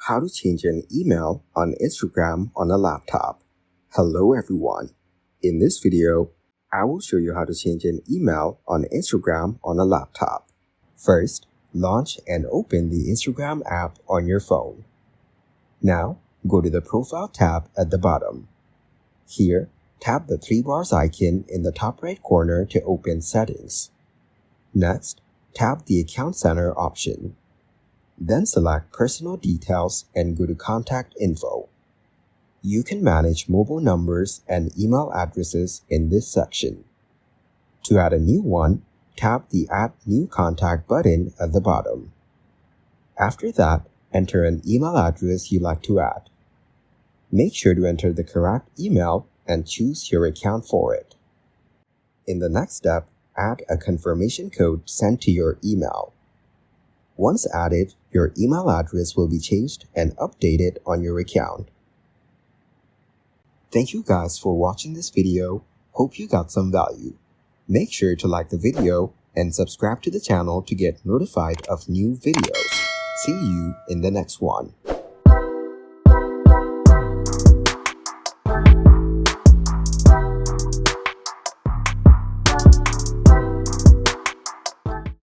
How to change an email on Instagram on a laptop. Hello everyone. In this video, I will show you how to change an email on Instagram on a laptop. First, launch and open the Instagram app on your phone. Now, go to the Profile tab at the bottom. Here, tap the three bars icon in the top right corner to open Settings. Next, tap the Account Center option. Then select Personal Details and go to Contact Info. You can manage mobile numbers and email addresses in this section. To add a new one, tap the Add New Contact button at the bottom. After that, enter an email address you'd like to add. Make sure to enter the correct email and choose your account for it. In the next step, add a confirmation code sent to your email. Once added, your email address will be changed and updated on your account. Thank you guys for watching this video. Hope you got some value. Make sure to like the video and subscribe to the channel to get notified of new videos. See you in the next one.